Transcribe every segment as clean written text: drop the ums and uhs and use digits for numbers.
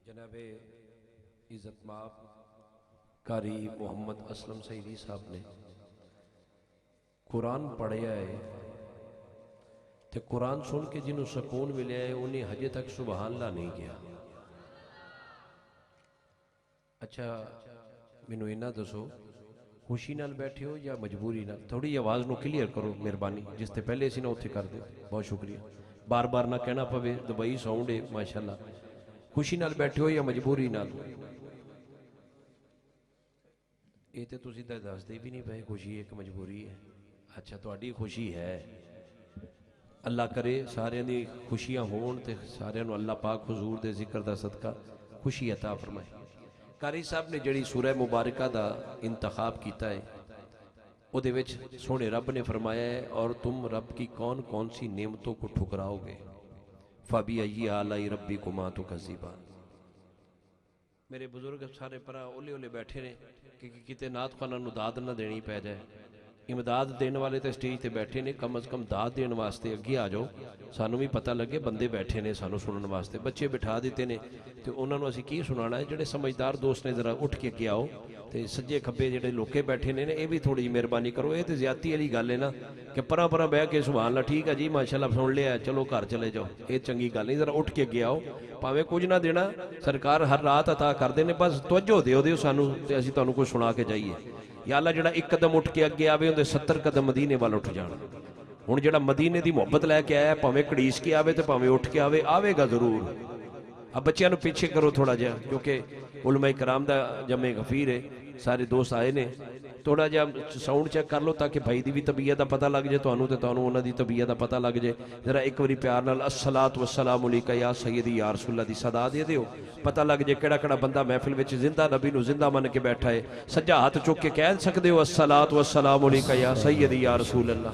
जनाब इज़्ज़त माब कारी मोहम्मद असलम सईदी साहब ने कुरान पढ़िया है तो कुरान सुन के जिन्होंने सुकून मिले है उन्हें हजे तक सुबहान अल्लाह नहीं किया। अच्छा मैनू इन्ना दसो खुशी नाल बैठे हो या मजबूरी नाल? थोड़ी आवाज़ नू क्लीयर करो मेहरबानी, जिसते पहले सी ना उत्थे कर दो। बहुत शुक्रिया, बार बार ना कहना पवे, दुबई साउंड है माशाअल्लाह। खुशी नाल बैठे हो या मजबूरी नाल? ये तो तुसीं तां दसदे भी नहीं पे खुशी एक मजबूरी है। अच्छा तुहाडी खुशी है, अल्लाह करे सारियां दी खुशियां होण ते सारियां नूं अल्लाह पाक हुजूर दे जिक्र दा सदका खुशी अता फरमाए। कारी साहब ने जिहड़ी सूरह मुबारका दा इंतखाब किया है उहदे विच सोहणे रब ने फरमाया है और तुम रब की कौन कौन सी नेमतों को ठुकराओगे, फबी अय्यी आलाई रब्बिकुमा तुकज़्ज़िबान। मेरे बुजुर्ग सारे भरा ओले ओले बैठे ने कि किते नात खाना नूं दाद ना देनी पै जाए। इमदाद देने वाले तो स्टेज पर बैठे ने, कम अज़ कम दाद देने वास्ते अगे आ जाओ, सानू भी पता लगे बंदे बैठे ने सानू सुनने वास्ते। बच्चे बिठा दिते ने तो उन्होंने असीं की सुनाना है। जिहड़े समझदार दोस्त ने जरा उठ के अगे आओ तो सज्जे खब्बे जिहड़े लोके बैठे ने ये भी थोड़ी मेहरबानी करो। ये तो ज्यादती वाली गल है ना कि परा परा बह के सुभान अल्लाह ठीक है जी माशाअल्लाह सुन लिया चलो घर चले जाओ, ये चंगी गल नहीं। जरा उठ के अगे आओ, भावें कुछ ना देना सरकार हर रात अता करते हैं, बस तवज्जो दिओ सानू ते असीं तुहानू कुछ सुना के जाइए। या अल्लाह जिहड़ा एक कदम उठ के अगे आवे उहदे 70 कदम मदीने वाल उठ जाण। हुण जिहड़ा मदीने की मुहब्बत लैके आया भावें घड़ीस के आवे तो भावें उठ के आवे, आवेगा जरूर। अब बच्चों को पीछे करो थोड़ा जहा, क्योंकि उलमा कराम दा जमे गफीर है, सारे दोस्त आए ने। थोड़ा जहा साउंड चेक कर लो ताकि भाई की भी तबीयत का पता लग जाए, तुहानू ते तुहानू उन्हां दी तबीयत का पता लग जाए। जरा एक बारी प्यार नाल अस्सलातु वस्सलामु अलैका या सय्यदी या रसूलल्लाह दी सदा दे दिओ, पता लग जाए केड़ा केड़ा बंदा महफिल में जिंदा नबी नू जिंदा मन के बैठा है। सज्जा हाथ चुक के कह सकते हो अस्सलातु वस्सलामु अलैका या सय्यदी या रसूलल्लाह।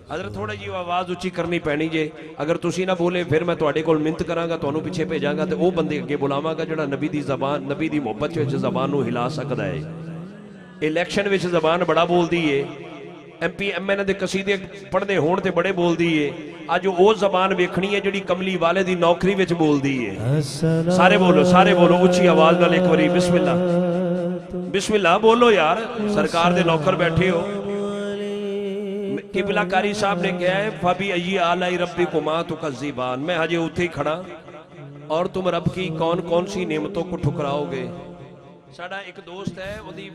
अगर थोड़ा जी आवाज़ उच्ची करनी पैनी जे, अगर तुसी ना बोले फिर मैं तुहाडे कोल मिन्नत करांगा, तुहानू पिछे भेजांगा तो वह बंदे अगे बुलावांगा जिहड़ा नबी दी ज़बान नबी दी मुहब्बत विच ज़बान नू हिला सकदा है। इलैक्शन विच ज़बान बड़ा बोलदी है, MP MN दे कसीदे पढ़दे होण ते बड़े बोलदी है। अज वो ज़बान वेखनी है जिहड़ी कमली वाले दी नौकरी विच बोलदी है। सारे बोलो उच्ची आवाज़ नाल एक बारी बिस्मिल्लाह बिस्मिल्लाह बोलो यार, सरकार दे नौकर बैठे हो। किबला कारी साहब ने कहा है फबी अय्यी आलाई रब्बिकुमा तुकज़्ज़िबान, मैं हजे उत्थे ही खड़ा और तुम रब की कौन कौन सी नेमतों को ठुकराओगे। साडा एक दोस्त है, उसकी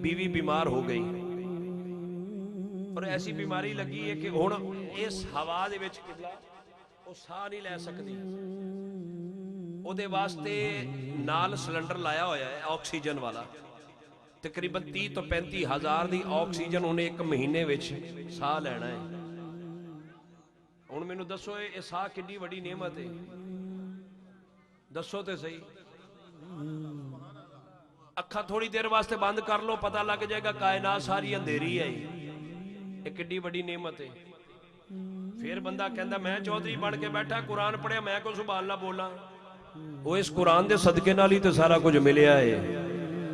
बीवी बीमार हो गई और ऐसी बीमारी लगी है कि हुण इस हवा दे विच किबला वो साह नहीं लै सकती। ਉਹਦੇ वास्ते नाल सिलेंडर लाया होया है ऑक्सीजन वाला, तकरीबन 30 तो 35 हज़ार की ऑक्सीजन उन्हें एक महीने में साह लैना है। हुण मैनू दसो ये साह कितनी वड्डी नेमत है, दसो तो सही। अखा थोड़ी देर वास्ते बंद कर लो, पता लग जाएगा कायनात सारी अंधेरी है, ये कितनी वड्डी नेमत है। फिर बंदा कहता मैं चौधरी बन के बैठा कुरान पढ़िया मैं को सुभान अल्लाह बोला, वो इस कुरान के सदके नाल ही तो सारा कुछ मिलया है।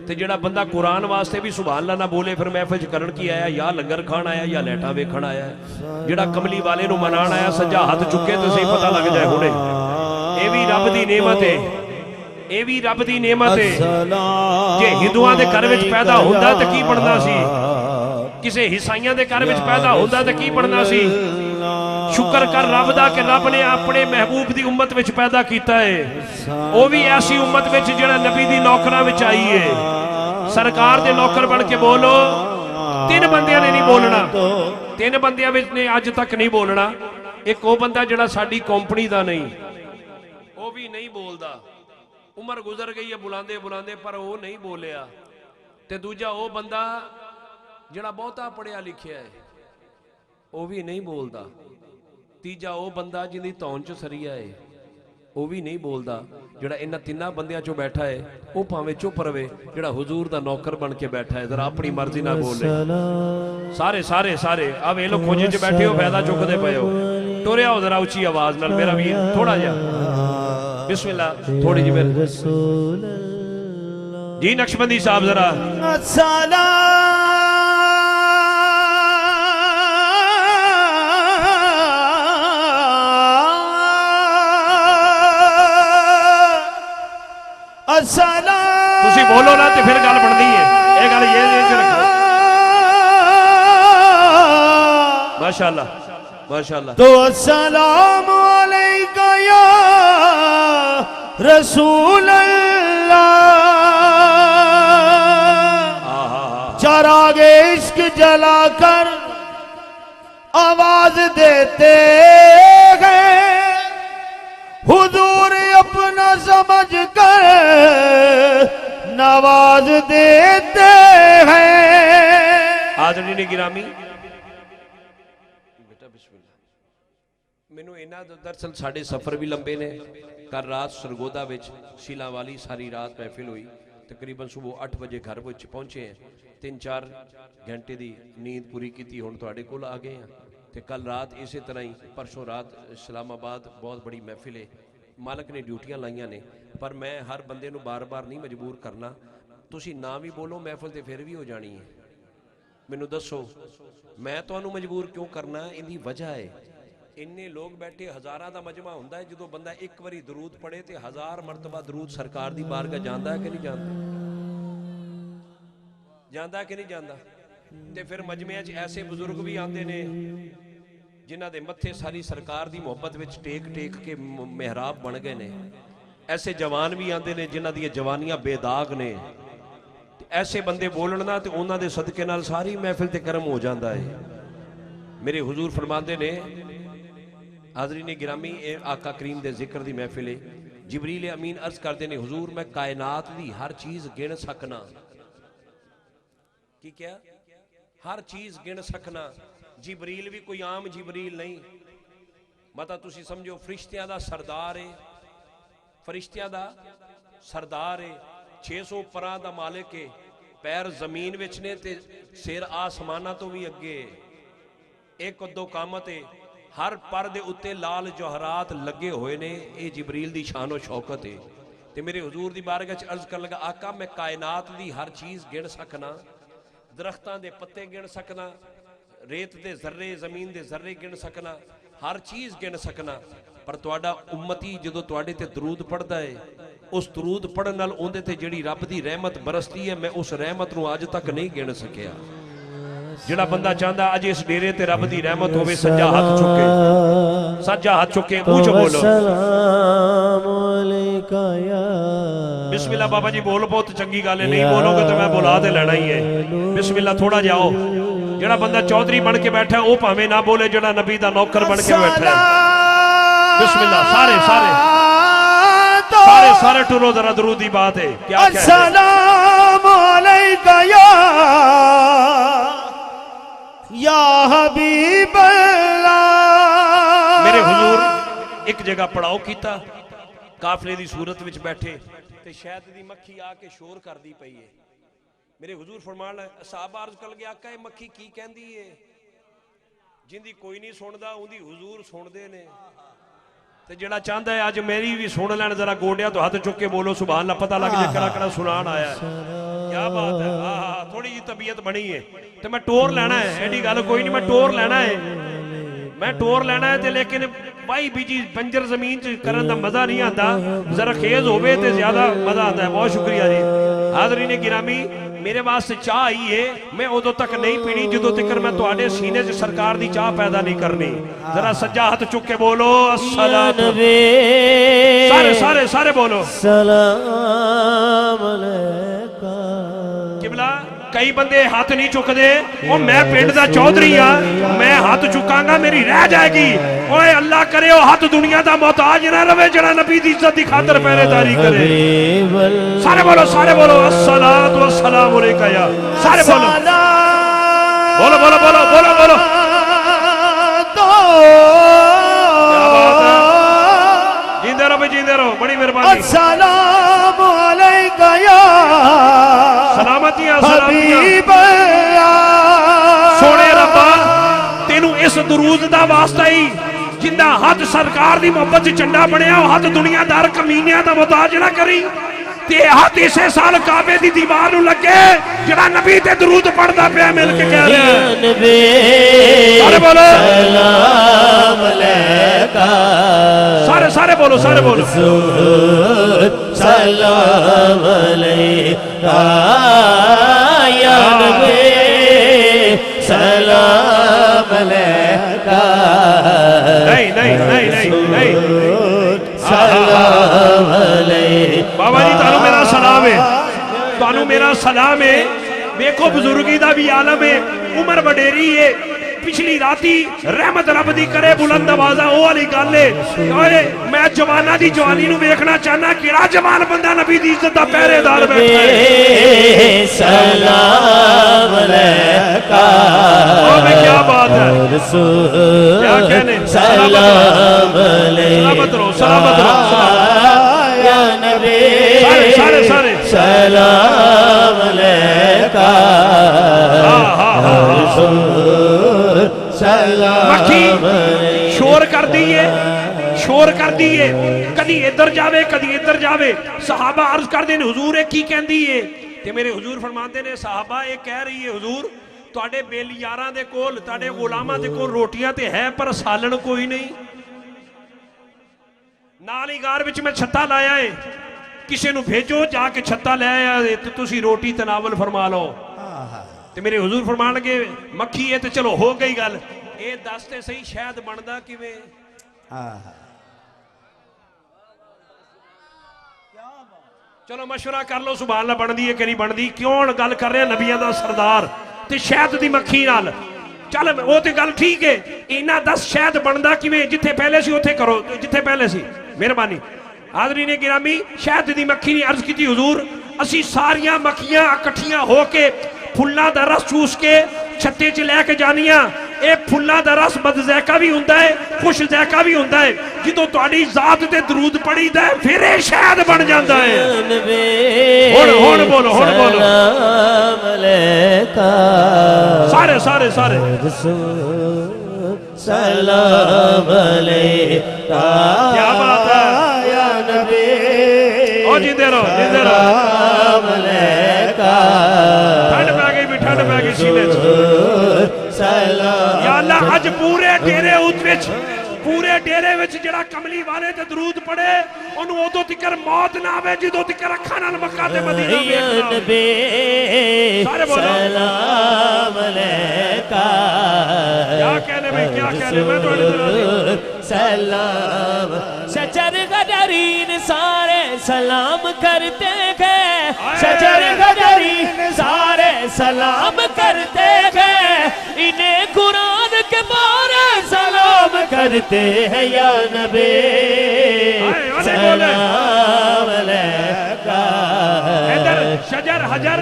तो जिहड़ा बंदा कुरान वास्ते भी सुभान अल्लाह ना बोले फिर महफिल च करन की आया, या लंगर खान आया या लैटा वेखण आया। जिहड़ा कमली वाले नूं मनाण आया सज्जा हाथ चुके तो सही पता लग जाए हुणे ये भी रब दी नेमत है, ये भी रब दी नेमत है। जे हिंदुआं दे घर विच पैदा हुंदा ते की बनना सी, किसी ईसाइयां दे घर विच पैदा हुंदा ते की बनना सी। शुक्र कर रब दा कि रब ने अपने महबूब दी उम्मत विच पैदा कीता है, वो भी ऐसी उम्मत विच जिहड़ा नबी दी नौकरां विच आई है। सरकार दे नौकर बन के बोलो, तीन बंदियां ने नहीं बोलना, तीन बंदियां विच ने अज तक नहीं बोलना। एक वो बंदा जिहड़ा साडी कंपनी दा नहीं, वो भी नहीं बोलदा, उम्र गुजर गई है बुलांदे बुलांदे पर वो नहीं बोलिया। ते दूजा वो बंदा जिहड़ा बहुता पढ़िया लिखिया है वो भी नहीं बोलता। तीजा वो बंदा जिंदी धौन च सरिया है वो भी नहीं बोलता। जिहड़ा इन्हां तिन्नां बंदियां चों बैठा है वो भावें चुप रवे, जिहड़ा हुजूर दा नौकर बन के बैठा है जरा अपनी मर्जी ना बोले। सारे सारे सारे अब ये लोग खोजे च बैठे हो, फायदा चुकते पे हो, टुरिया हो जरा उच्ची आवाज नाल मेरा भी थोड़ा जिहा बिस्मिल्लाह थोड़ी जी मेरे जी नक्शबंदी साहब जरा अस्सलाम तुसी बोलो ना तो फिर गल बनती है। ये गल ये रखो। माशाअल्लाह माशाअल्लाह। तो अस्सलाम अलैका या रसूल अल्लाह, चरागे इश्क जलाकर आवाज देते हैं, हुजूर अपना समझ कर नवाज देते हैं। आदरणीय गिरामी बेटा बिस्मिल्लाह। मैनू इन्ना दरअसल साढ़े सफर भी लंबे ने। कल रात सरगोदा विच शीला वाली सारी रात महफिल हुई। तकरीबन सुबह 8 बजे घर पहुंचे हैं। 3-4 घंटे की नींद पूरी की, हुण तुहाडे कोल आ गए हैं। तो कल रात इस तरह ही परसों रात इस्लामाबाद बहुत बड़ी महफिल है। मालक ने ड्यूटियां लाइया ने, पर मैं हर बंदे नूं बार बार नहीं मजबूर करना। तुसी ना भी बोलो महफिल तो फिर भी हो जानी है। मैनू दसो मैं तुहानू मजबूर क्यों करना? इनकी वजह है इन्ने लोग बैठे, हज़ारां दा मजमा हुंदा है। जो बंदा एक बारी दरूद पढ़े तो 1000 मरतबा दरूद सरकार दी बारगाह जांदा है कि नहीं जांदा? जांदा कि नहीं जांदा? ते फिर मजमे च ऐसे बुजुर्ग भी आते ने जिन्हां दे मत्थे सारी सरकार दी मोहब्बत विच टेक टेक के मेहराब बन गए ने। ऐसे जवान भी आते ने जिन्हां दी जवानियां बेदाग ने। ऐसे बंदे बोलन ना तो उन्हां दे सदके नाल सारी महफिल ते करम हो जाता है। मेरे हुजूर फरमाते ने, हाज़रीन गिरामी, आका करीम दे जिक्र दी महफिल है। जिबरील अमीन अर्ज करते ने, हुजूर मैं कायनात दी हर चीज गिन सकना। की क्या? हर चीज गिन सकना। जिबरील भी कोई आम जिबरील नहीं, मतलब तुसी समझो फरिश्तियां दा सरदार है। फरिश्तियां दा सरदार है। 600 परां दा मालिक है। पैर जमीन विच ने ते सिर आसमाना तो भी अगे। एक दो कामत है। हर पर दे उत्ते लाल जौहरात लगे हुए ने। ये जिबरील दी शानो शौकत है। ते मेरे हुजूर दी बारगाह च अर्ज कर लगा, आका मैं कायनात दी हर चीज गिन सकना। दरख्तां दे पत्ते गिन सकना, रेत दे जर्रे, जमीन दे जर्रे गिन सकना, हर चीज गिन सकना। पर तुहाडा उम्मती जदों तुहाडे ते दरूद पढ़दा है, उस दरूद पढ़न नाल उहदे ते जिहड़ी रब दी रहमत बरसती है, मैं उस रहमत नूं अज तक नहीं गिन सकिया। जिहड़ा बंदा चाहता अज इस डेरे ते रब दी रहमत होवे, सज्जा हाथ चुके, सज्जा हाथ चुके, मुंह चो बोलो बिस्मिल्लाह। बाबा जी बोल, बहुत चंगी गल है। नहीं बोलोगे तो मैं बुला ते लेना ही है। बिस्मिल्लाह थोड़ा जाओ। जिहड़ा बंदा चौधरी बन के बैठा वो भावें ना बोले, जिहड़ा नबी दा नौकर बन के बैठा है। बिस्मिल्लाह। सारे सारे सारे सारे टुरो, जरा दरूद दी बात है। क्या अस्सलाम अलैका या हबीब अल्लाह। मेरे हुजूर एक जगह पड़ाव कीता, काफले दी सूरत विच बैठे ते शहद दी मक्खी आके शोर करदी पई है। मेरे हुजूर फरमान साहब अर्ज कर गया, आका ये मक्खी की कहंदी है? जिंदी कोई नहीं सुनदा उंदी हुजूर सुनदे ने। ते जिहड़ा चाहता है अज मेरी भी सुन लैन, जरा गोडिया तो हाथ चुक के बोलो सुभान अल्लाह, पता लग जाए कड़ा कड़ा सुनान आया है। क्या बात है। थोड़ी जी तबीयत बनी है तो मैं टोर लेना है। एडी गल कोई नहीं, मैं टोर लेना है, मैं टोर लेना है। लेकिन भाई बीजी बंजर जमीन च करन दा मजा नहीं आता, जरा खेज होवे ते ज्यादा मजा आता है। बहुत शुक्रिया जी। हाज़रीन गिरामी, मेरे वास्ते चाह आई है, मैं उदों तक नहीं पीनी जदों तक मैं तुहाडे सीने च सरकार दी चाह पैदा नहीं करनी। जरा सज्जा हाथ चुक के बोलो अस्सलाम। सारे सारे सारे बोलो सलाम अलैका। किबला कई बंदे हाथ नहीं चुकते, और मैं पिंड दा चौधरी हाँ, मैं हाथ चुकांगा मेरी रह जाएगी। ओए अल्लाह करे वो हाथ दुनिया दा मोहताज ना रहे, जरा नबी दी इज्जत दी खातिर पहरेदारी करे। सारे बोलो अस्सलातु वस्सलामु अलैका या। सारे बोलो बोलो बोलो बोलो बोलो बोलो। जींदे रहो, बड़ी मेहरबानी। अस्सलामु अलैका या सलामतियां हबीब सोने रब्बा, तेनू इस दरूद दा वास्ता ही जिंदा हाथ सरकार दी मोहब्बत च झंडा बनया, हाथ दुनियादार कमीनियां दा मोहताज ना करी। ते हाथ इसे साल काबे दी दीवार नूं लगे, जिहड़ा नबी ते दरूद पढ़दा पिया, मिल के कह रहा सारे बोलो सारे सारे बोलो सारे बोलो सलाम अलैका या नबी सलाम अलैका नहीं नहीं नहीं नहीं नहीं सलाम अलैका बाबा जी तानू मेरा सलाम है, तानू मेरा सलाम है। देखो बुजुर्गी दा भी आलम है, उम्र वडेरी है। पिछली राती रहमत रब दी करे बुलंद आवाज़ा ओ वाली गल है। ओए मैं जवाना दी जवानी नु देखना चाहना केड़ा जवान बंदा नबी दी इज्जत दा पहरेदार बैठा है। सलाम अलैका ओ भाई क्या बात है, क्या कहने। सलाम अलैका सलामत रहो, सलामत रहो, या नबी सारे सारे सारे सलाम अलैका मक्खी शोर कर दिए, शोर कर दिए, कदी इधर जावे कदी इधर जावे। सहाबा अर्ज करते हैं हुजूर की कहती है, ते मेरे हुजूर फरमाते ने साहबा ये कह रही है हुजूर तुहाडे बेलियारां दे कोल तुहाडे गुलामां दे कोल रोटियां ते है पर सालन कोई नहीं। नाल ही गार विच मैं छत्ता लाया है, किसी नूं भेजो जाके छत्ता ले आया ते तुसी रोटी तनावल फरमा लो। ते मेरे हुजूर फरमान लगे मक्खी है तो चलो हो गई गल, ये दस ते सही शायद बनदा किवें। चलो मशवरा कर लो सुभान अल्लाह बनदी है कि नहीं बनदी। क्यों गल कर रहे नबियां दा सरदार ते शहद दी मक्खी नाल। चल वो तो गल ठीक है, इन्ना दस शहद बनदा किवें, जिथे पहले सी उथे करो जिथे पहले सी। मेहरबानी हाज़रीन गिरामी, शहद दी मक्खी ने अर्ज की हुजूर असी सारियां मक्खियां इकट्ठियां होके फुल्लां दा रस चूस के छत्ते च लैके जानियां। ये फुल्लां दा रस बदज़ैका भी हुंदा है, खुश ज़ैका भी हुंदा है। जो तुहाडी ज़ात ते दरूद पढ़ीदा है फिर ये शहद बन जाता है। हुण बोलो, हुण बोलो सलाम अलैका सारे सारे सारे सलाम अलैका क्या बात है या नबी ओ जिंदे रहो, जिंदे रहो। सलाम अलैका ठंड पै गई भी, ठंड पै गई सीने च। सलाम या अल्लाह अज पूरे डेरे विच पूरे डेरे विच जेड़ा कमली वाले ते दरूद पढ़े ओनू उदों तिकर मौत ना आवे जिदों तिकर अखां नाल मक्का ते मदीना या वेखदा। नबी सारे बोलो सलाम अलैका क्या कहने भाई, क्या कहने। मैं तो सलाम शजर गदरीन सारे सलाम करते गए, शजर गदरीन सारे सलाम करते गए, इन्हें कुरान के बारे सलाम करते हैं या नबी सलाम अलैका। इधर शजर हजर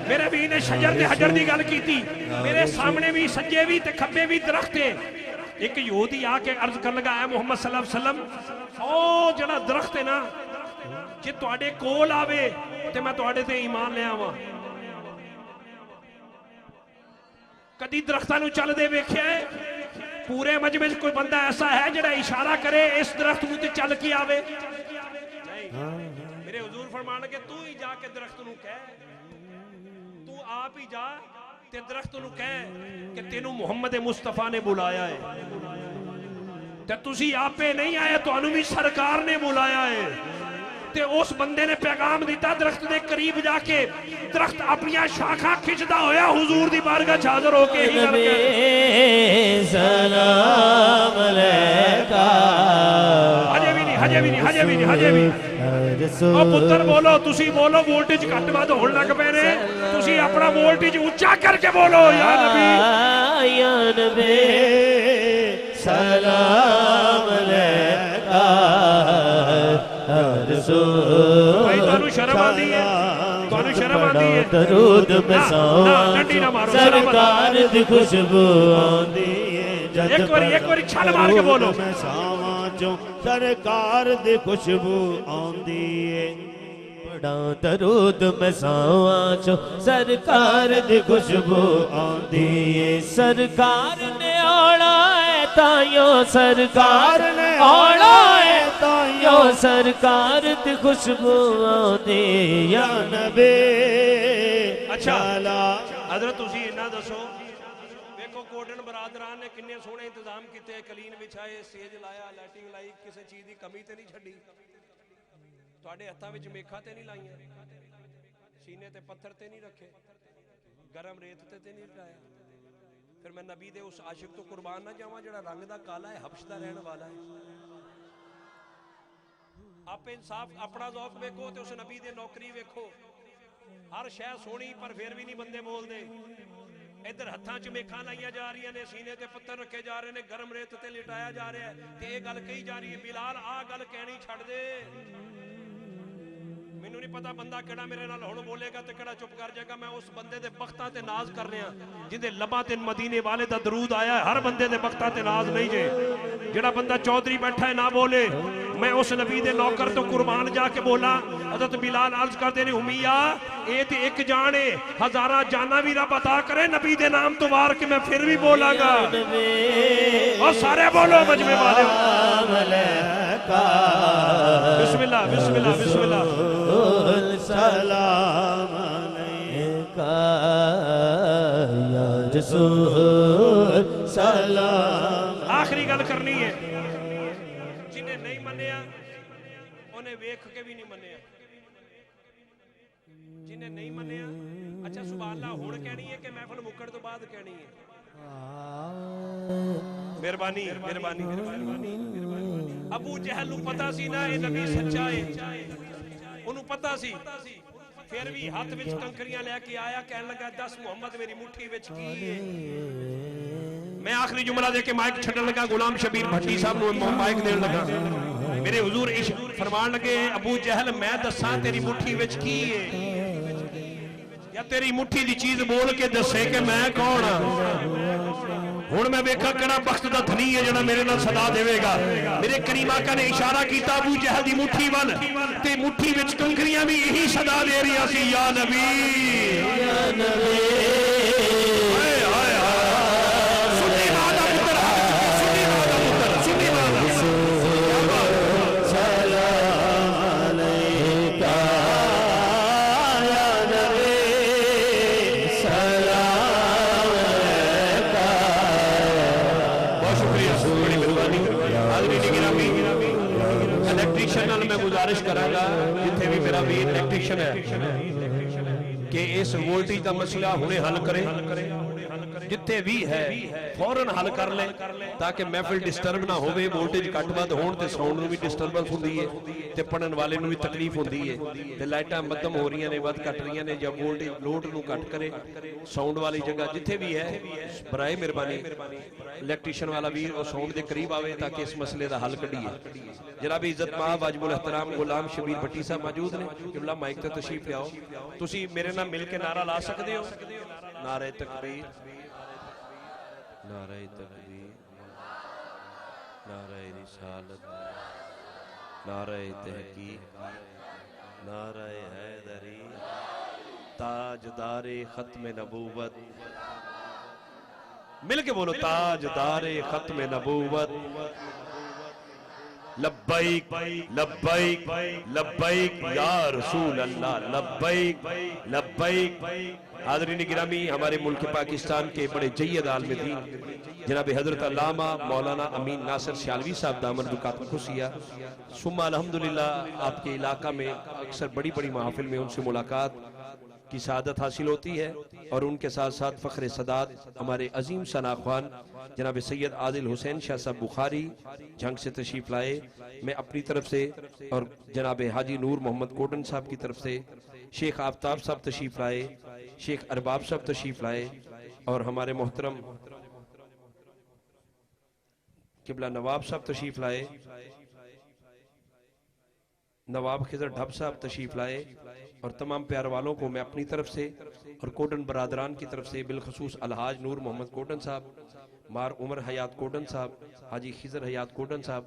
मेरे भी ने शजर ते हजर दी गल कीती। मेरे सामने भी सज्जे भी ते खब्बे भी दरख्त है। एक यहूदी आके अर्ज कर लगा है मोहम्मद सल्लल्लाहु अलैहि वसल्लम ओ जड़ा दरख्त है ना जे तुहाडे कोल आवे ते मैं तुहाडे ते ईमान ले आवां। कदी दरख्तां नूं चलदे वेख्या है? पूरे मजमे च कोई बंदा ऐसा है जिहड़ा इशारा करे इस दरख्त नूं ते चल के आवे? नहीं। मेरे हुजूर फरमान लगे तू ही जाके दरख्त नूं कह, तू आप ही जा ते दरख्त नूं कह कि तेनू मुहम्मद मुस्तफा ने बुलाया है ते तुसी आपे नहीं आए, तुहानू भी सरकार ने बुलाया है। ते उस बंदे ने पैगाम दिता दरख्त दे करीब जाके, दरख्त अपनी शाखा खिंचदा होया हुजूर दी बारगाह च हाज़र होके ही करके सलाम अलैका। हजे भी नहीं, हजे भी नहीं, हजे भी नहीं, हजे भी। ओ पुत्र बोलो, तुसी बोलो, वोल्टेज घट वध होण लग पे ने, तुसी अपना वोल्टेज ऊंचा करके बोलो या नबी या नबी सलाम अलैका। भाई तानू शर्म आती है, तानू शर्म आती है। दरूद में डंडी ना मारो, सरकार दी खुशबू आंदी है। एक बारी छल मार के बोलो सरकार दी खुशबू आंदी है। बड़ा दरूद में सावा चो सरकार दी खुशबू आंदी है। सरकार ने आना है तायो, सरकार ने आना है तायो, सरकार दी खुशबू आंदी या नबी। अच्छा हजरत तुसी इन्ना दसो, देखो कोटन बरादरान ने किन्ने सोहने इंतजाम किते, कलीन विछाए, स्टेज लाया, लाइटिंग लाई, किसी चीज की कमी तो नहीं छड़ी। ਤੁਹਾਡੇ ਹੱਥਾਂ ਵਿੱਚ ਮੇਖਾਂ ਤੇ ਨਹੀਂ ਲਾਈਆਂ, ਸੀਨੇ ਤੇ ਪੱਥਰ ਤੇ ਨਹੀਂ ਰੱਖੇ, ਗਰਮ ਰੇਤ ਤੇ ਨਹੀਂ ਲਟਾਇਆ। ਫਿਰ ਮੈਂ ਨਬੀ ਦੇ ਉਸ ਆਸ਼ਿਕ ਤੋਂ ਕੁਰਬਾਨ ਨਾ ਜਾਵਾਂ ਜਿਹੜਾ ਰੰਗ ਦਾ ਕਾਲਾ ਹੈ, ਹਬਸ਼ ਦਾ ਰਹਿਣ ਵਾਲਾ ਹੈ। आप इंसाफ अपना ज़ौक़ वेखो ते उस नबी दे नौकरी वेखो, हर शय सोहनी पर फिर भी नहीं बंदे बोलते। इधर हत्थां च मेखां लाइया जा रही ने, सीने ते पत्थर रखे जा रहे हैं, गर्म रेत ते लिटाया जा रहा है, ते ये गल कही जा रही है बिलाल आ गल कहनी छड़ दे। मैनू नहीं पता बंदा केड़ा मेरे नाल हुण बोलेगा ते केड़ा चुप कर जाएगा। मैं उस बंदे दे बख्तां ते नाज कर रहा जिंदे लबां ते मदीने वाले दा दरूद आया है। हर बंदे दे बख्तां ते नाज नहीं जे। जेड़ा बंदा चौधरी बैठा है ना बोले। मैं उस नबी दे नौकर तो कुर्बान जाके बोला। हज़रत बिलाल अर्ज करते ने उमिया ये ते एक जान है, हजारा जाना भी रब अता करे, नबी दे नाम तो वार के मैं फिर भी बोलांगा। और सारे बोलो मजमे वाले बिस्मिल्लाह बिस्मिल्लाह बिस्मिल्लाह। सलाम अलैका या रसूल सलाम। आखिरी गल करनी है, जिन्हें नहीं मनिया उन्हें वेख के भी नहीं मनिया, जिन्हें नहीं मनिया। अच्छा सुभान अल्लाह हुण कहनी है कि महफिल मुकण तो बाद कहनी है? मेहरबानी मेहरबानी मेहरबानी। अबू जहल नूं पता सी ना ये नबी सच्चा है, उन्होंने पता सी, फिर भी हाथ विच कंकरियां लेके आया, कहने लगा दस मुहम्मद मेरी मुट्ठी विच की है। मैं आखिरी जुमला दे के माइक छड्डण लगा, गुलाम शबीर भट्टी साहब नूं माइक देण लगा। मेरे हुजूर इश्क फरमान लगे अबू जहल मैं दसा तेरी मुट्ठी विच की है, या तेरी मुट्ठी दी चीज बोल के दसे कि मैं कौन हां। हुण मैं वेखा केड़ा बख्त दा धनी है जेड़ा मेरे नाल सदा देवेगा। मेरे करीम आका ने इशारा किया अबू जहल दी मुट्ठी वल, ते मुट्ठी विच कंकरियां भी यही सदा दे रही सी, या नबी या नबी। हाय हाय हाय सुन्नी मां दा पुत्र, सुन्नी मां दा पुत्र, सुन्नी मां दा सलाम अलैका या नबी सलाम अलैका। बहुत शुक्रिया, बड़ी मेहरबानी। हाज़रीन गिरामी, इलेक्ट्रीशियन नाल मैं गुजारिश करांगा जिथे भी मेरा भी इलेक्ट्रीशियन है कि इस वोल्टेज का मसला हुणे हल करे, जिथे भी है फौरन हल कर ले ताकि महफिल डिस्टर्ब ना होवे। वोल्टेज घट वध होण ते साउंड नूं भी डिस्टर्बेंस हुंदी है ते पढ़न वाले नूं भी तकलीफ हुंदी है, ते लाइटां मध्यम हो रही ने, वध घट रही ने, जब वोल्टेज लोड नूं घट करे साउंड वाली जगह जिथे भी है बराए मेहरबानी इलेक्ट्रीशियन वाला वीर और साउंड के करीब आवे ताकि इस मसले का हल कढ़िए। जनाब इज्जत मां वाजिबुल एहतराम गुलाम शबीर भट्टी साहब मौजूद ने, किबला माइक ते तशरीफ लियाओ। तुसी मेरे नाल मिल के नारा ला सकते हो, नारे तकबीर, नारे तकबीर, नारे रिसालत, नारे तहकीक, नारे हैदरी, ताजदारे खत्म नबूवत। मिल के बोलो ताजदारे खत्म नबूवत। लब्बैक लब्बैक लब्बैक या रसूल अल्लाह, लब्बैक लब्बैक। हाज़रीन गिरामी, हमारे मुल्क पाकिस्तान के बड़े जय्यद आलिम दीन जनाब हजरत अल्लामा मौलाना अमीन नासिर सियालवी साहब दामन दुकात खुशिया सुम्मा अल्हम्दुलिल्लाह, आपके इलाका में अक्सर बड़ी बड़ी महफिल में उनसे मुलाकात की सादत हासिल होती है। और उनके साथ साथ फ़ख्र सदात हमारे अजीम सना ख्वान जनाब सैयद आदिल हुसैन शाह साहब बुखारी जंग से तशरीफ लाए। मैं अपनी तरफ से और जनाब हाजी नूर मोहम्मद कोटन साहब की तरफ से, शेख आफ्ताब साहब तशरीफ लाए, शेख अरबाब साहब तशरीफ लाए, और हमारे मोहतरम किबला नवाब साहब तशरीफ लाए, नवाब खिजर ढब साहब तशरीफ लाए। और तमाम प्यार वालों को मैं अपनी तरफ से और कोटन बरादरान की तरफ से बिलखसूस अलहाज नूर मोहम्मद कोटन साहब, मार उमर हयात कोटन साहब, हाजी खिजर हयात कोटन साहब,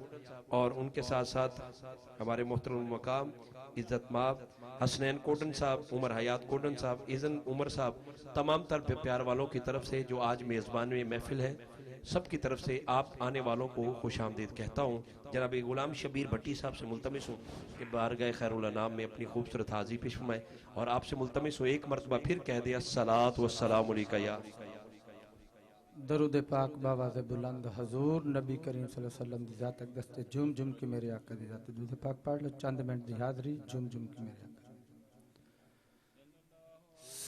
और उनके साथ साथ हमारे मोहतरम मकाम इज्जत माब हसनैन कोटन साहब, उमर हयात कोटन साहब, इज़न उमर साहब, तमाम तरह प्यार वालों की तरफ से जो आज मेज़बान में महफिल है, सब की तरफ से आप आने वालों को खुश आमदीद कहता हूँ। जनाब गुलाम शबीर भट्टी साहब से मुल्तमिस हूँ कि बारगाह खैरुल अनाम में अपनी खूबसूरत हाज़िरी पेश फरमाएं, और आपसे मुल्तमिस हूँ एक मरतबा फिर कह दिया अस्सलातु वस्सलामु अलैका या दरूद पाक बाबा से बुलंद हजूर नबी करीम सल्लल्लाहु अलैहि वसल्लम दी जात तक दस्ते जुम जुम की मेरे आका दी जात दूध पाक पढ़ लो चंद मिनट दी हाजरी जुम जुम की मेरे आका